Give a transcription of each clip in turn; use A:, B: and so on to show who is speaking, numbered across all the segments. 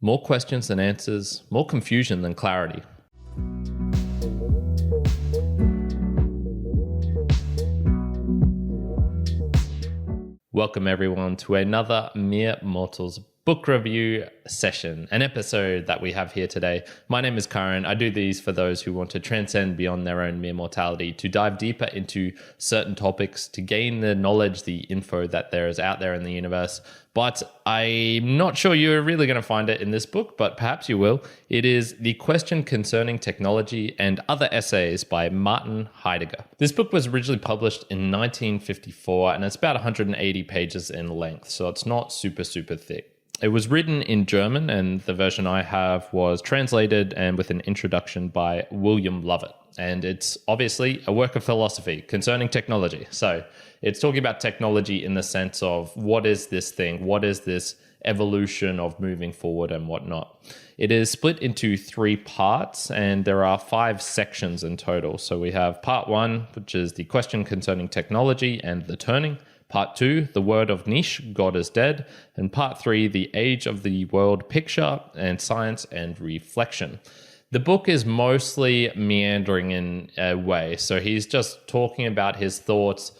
A: More questions than answers, more confusion than clarity. Welcome everyone to another Mere Mortals book review session, an episode that we have here today. My name is Kyrin. I do these for those who want to transcend beyond their own mere mortality, to dive deeper into certain topics, to gain the knowledge, the info that there is out there in the universe. But I'm not sure you're really going to find it in this book, but perhaps you will. It is The Question Concerning Technology and Other Essays by Martin Heidegger. This book was originally published in 1954, and it's about 180 pages in length, so it's not super thick. It was written in German, and the version I have was translated and with an introduction by William Lovett. And it's obviously a work of philosophy concerning technology. So it's talking about technology in the sense of what is this thing? What is this evolution of moving forward and whatnot? It is split into 3 parts, and there are 5 sections in total. So we have part 1, which is the question concerning technology and the turning. Part 2, the word of Nietzsche, God is dead. And part 3, the age of the world picture and science and reflection. The book is mostly meandering in a way. So he's just talking about his thoughts.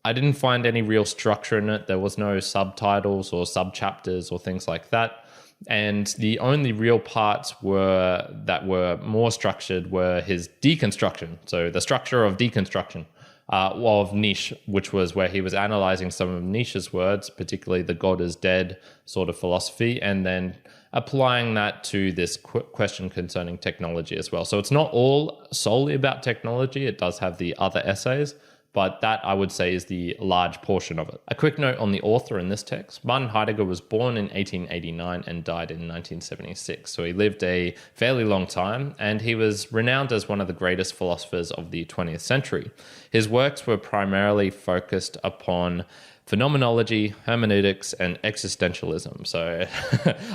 A: I didn't find any real structure in it. There was no subtitles or subchapters or things like that. And the only real parts that were more structured were his deconstruction. So the structure of deconstruction. Of Nietzsche, which was where he was analyzing some of Nietzsche's words, particularly the God is dead sort of philosophy, and then applying that to this question concerning technology as well. So it's not all solely about technology. It does have the other essays, but that I would say is the large portion of it. A quick note on the author in this text. Martin Heidegger was born in 1889 and died in 1976. So he lived a fairly long time, and he was renowned as one of the greatest philosophers of the 20th century. His works were primarily focused upon phenomenology, hermeneutics, and existentialism. So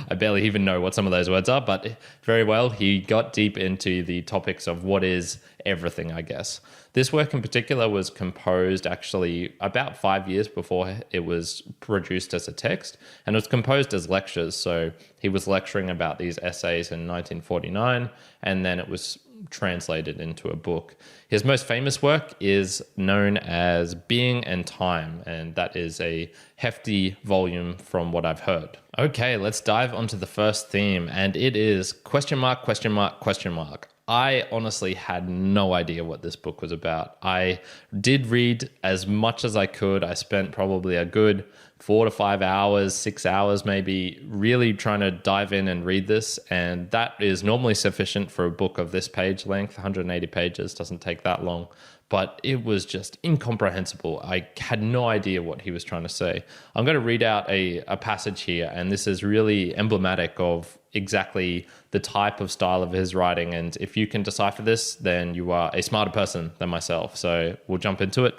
A: I barely even know what some of those words are, but very well, he got deep into the topics of what is everything, I guess. This work in particular was composed actually about 5 years before it was produced as a text, and it was composed as lectures. So he was lecturing about these essays in 1949, and then it was translated into a book. His most famous work is known as Being and Time, and that is a hefty volume from what I've heard. Okay, let's dive onto the first theme, and it is question mark, question mark, question mark. I honestly had no idea what this book was about. I did read as much as I could. I spent probably a good 4 to 5 hours, 6 hours maybe, really trying to dive in and read this. And that is normally sufficient for a book of this page length. 180 pages doesn't take that long. But it was just incomprehensible. I had no idea what he was trying to say. I'm going to read out a passage here, and this is really emblematic of exactly the type of style of his writing. And if you can decipher this, then you are a smarter person than myself. So we'll jump into it.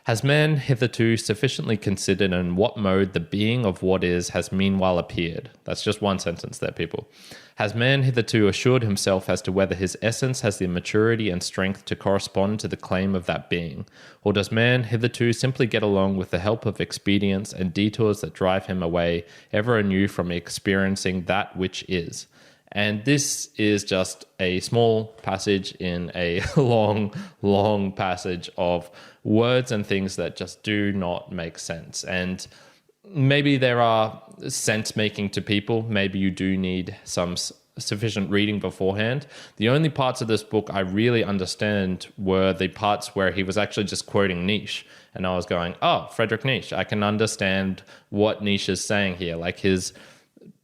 A: Has man hitherto sufficiently considered in what mode the being of what is has meanwhile appeared? That's just one sentence there, people. Has man hitherto assured himself as to whether his essence has the maturity and strength to correspond to the claim of that being? Or does man hitherto simply get along with the help of expedients and detours that drive him away ever anew from experiencing that which is? And this is just a small passage in a long passage of words and things that just do not make sense. And maybe there are sense making to people. Maybe you do need some sufficient reading beforehand. The only parts of this book I really understand were the parts where he was actually just quoting Nietzsche. And I was going, oh, Friedrich Nietzsche. I can understand what Nietzsche is saying here. Like his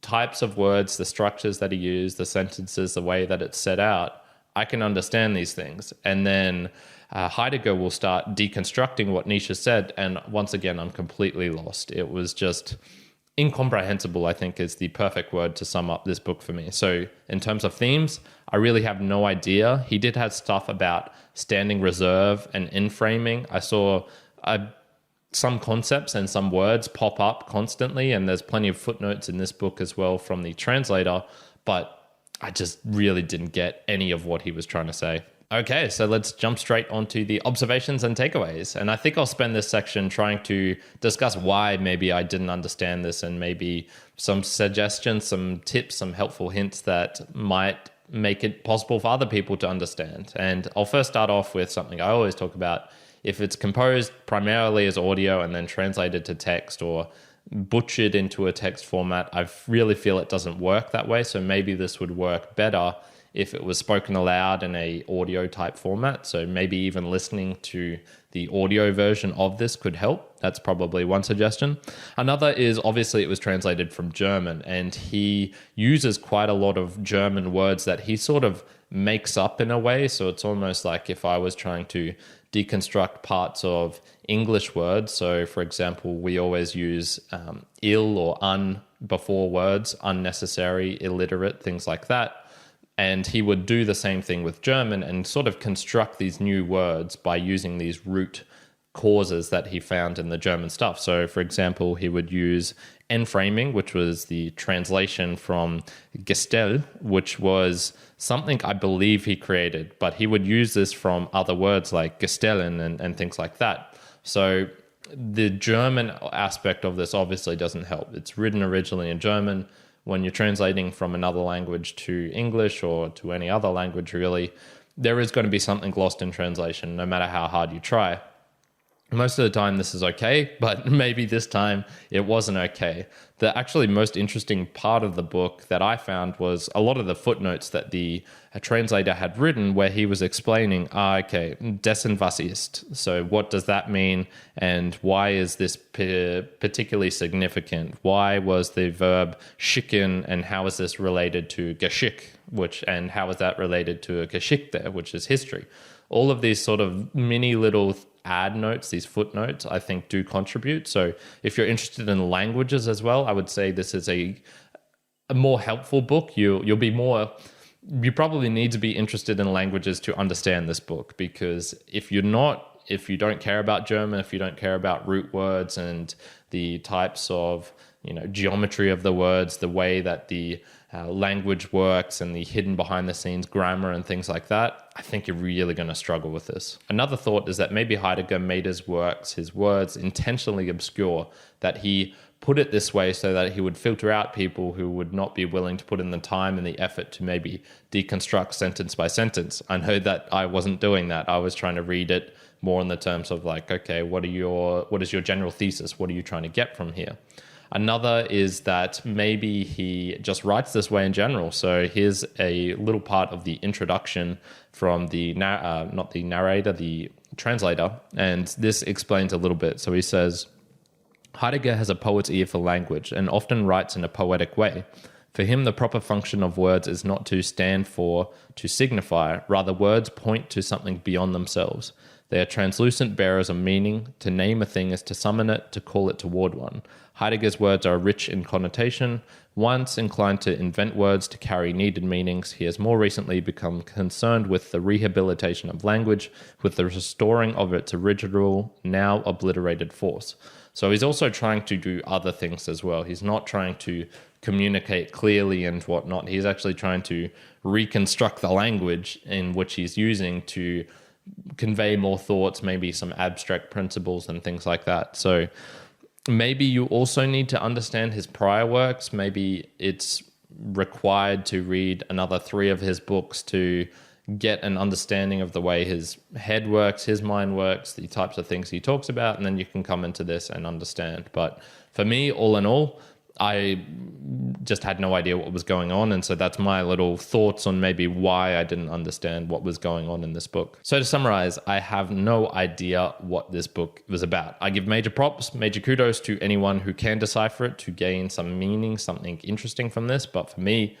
A: types of words, the structures that he used, the sentences, the way that it's set out, I can understand these things. And then Heidegger will start deconstructing what Nietzsche said, and once again, I'm completely lost. It was just incomprehensible, I think, is the perfect word to sum up this book for me. So in terms of themes, I really have no idea. He did have stuff about standing reserve and enframing. I saw some concepts and some words pop up constantly, and there's plenty of footnotes in this book as well from the translator, but I just really didn't get any of what he was trying to say. Okay, so let's jump straight onto the observations and takeaways. And I think I'll spend this section trying to discuss why maybe I didn't understand this, and maybe some suggestions, some tips, some helpful hints that might make it possible for other people to understand. And I'll first start off with something I always talk about. If it's composed primarily as audio and then translated to text or butchered into a text format, I really feel it doesn't work that way. So maybe this would work better if it was spoken aloud in a audio type format. So maybe even listening to the audio version of this could help. That's probably one suggestion. Another is obviously it was translated from German, and he uses quite a lot of German words that he sort of makes up in a way. So it's almost like if I was trying to deconstruct parts of English words. So for example, we always use ill or un before words, unnecessary, illiterate, things like that. And he would do the same thing with German and sort of construct these new words by using these root causes that he found in the German stuff. So, for example, he would use enframing, which was the translation from Gestell, which was something I believe he created, but he would use this from other words like Gestellen and things like that. So the German aspect of this obviously doesn't help. It's written originally in German. When you're translating from another language to English or to any other language, really, there is going to be something lost in translation, no matter how hard you try. Most of the time this is okay, but maybe this time it wasn't okay. The actually most interesting part of the book that I found was a lot of the footnotes that the translator had written, where he was explaining, okay, dessen was ist. So what does that mean, and why is this particularly significant? Why was the verb schicken, and how is this related to Geschick, and how is that related to Geschichte, which is history? All of these sort of mini little add notes, these footnotes, I think do contribute. So if you're interested in languages as well, I would say this is a more helpful book. You probably need to be interested in languages to understand this book, because if you don't care about German, if you don't care about root words and the types of geometry of the words, the way that the language works and the hidden behind the scenes grammar and things like that, I think you're really going to struggle with this. Another thought is that maybe Heidegger made his words intentionally obscure, that he put it this way so that he would filter out people who would not be willing to put in the time and the effort to maybe deconstruct sentence by sentence. I know that I wasn't doing that. I was trying to read it more in the terms of like, okay, what is your general thesis? What are you trying to get from here? Another is that maybe he just writes this way in general. So here's a little part of the introduction from the, not the narrator, the translator. And this explains a little bit. So he says, Heidegger has a poet's ear for language and often writes in a poetic way. For him, the proper function of words is not to stand for, to signify. Rather, words point to something beyond themselves. They are translucent bearers of meaning. To name a thing is to summon it, to call it toward one. Heidegger's words are rich in connotation. Once inclined to invent words to carry needed meanings, he has more recently become concerned with the rehabilitation of language, with the restoring of its original, now obliterated force. So he's also trying to do other things as well. He's not trying to communicate clearly and whatnot. He's actually trying to reconstruct the language in which he's using to convey more thoughts, maybe some abstract principles and things like that. So maybe you also need to understand his prior works. Maybe it's required to read another 3 of his books to get an understanding of the way his head works, his mind works, the types of things he talks about, and then you can come into this and understand. But for me, all in all, I just had no idea what was going on. And so that's my little thoughts on maybe why I didn't understand what was going on in this book. So to summarize, I have no idea what this book was about. I give major props, major kudos to anyone who can decipher it to gain some meaning, something interesting from this. But for me,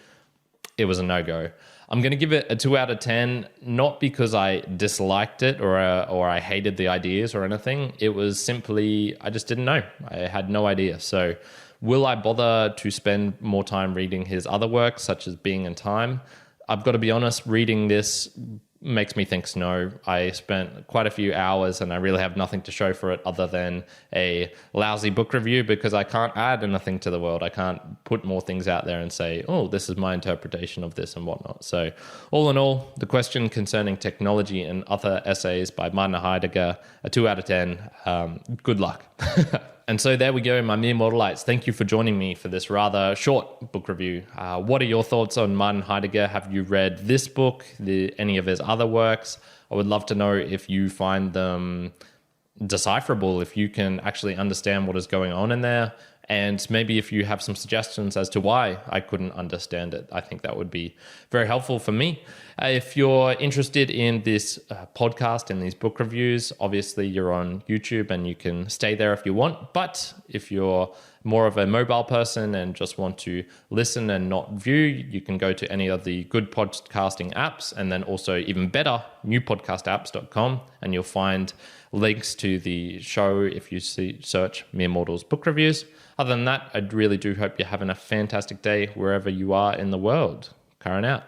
A: it was a no-go. I'm going to give it a 2 out of 10, not because I disliked it or I hated the ideas or anything. It was simply, I just didn't know. I had no idea. So will I bother to spend more time reading his other works, such as Being and Time? I've got to be honest, reading this makes me think no. I spent quite a few hours and I really have nothing to show for it other than a lousy book review, because I can't add anything to the world. I can't put more things out there and say, oh, this is my interpretation of this and whatnot. So all in all, the question concerning technology and other essays by Martin Heidegger, a 2 out of 10. Good luck. And so there we go, my mere mortalites. Thank you for joining me for this rather short book review. What are your thoughts on Martin Heidegger? Have you read this book, any of his other works? I would love to know if you find them decipherable, if you can actually understand what is going on in there. And maybe if you have some suggestions as to why I couldn't understand it, I think that would be very helpful for me. If you're interested in this podcast and these book reviews, obviously you're on YouTube and you can stay there if you want. But if you're more of a mobile person and just want to listen and not view, you can go to any of the good podcasting apps, and then also even better, newpodcastapps.com, and you'll find links to the show if you search Mere Mortals Book Reviews. Other than that, I really do hope you're having a fantastic day wherever you are in the world. Kyrin out.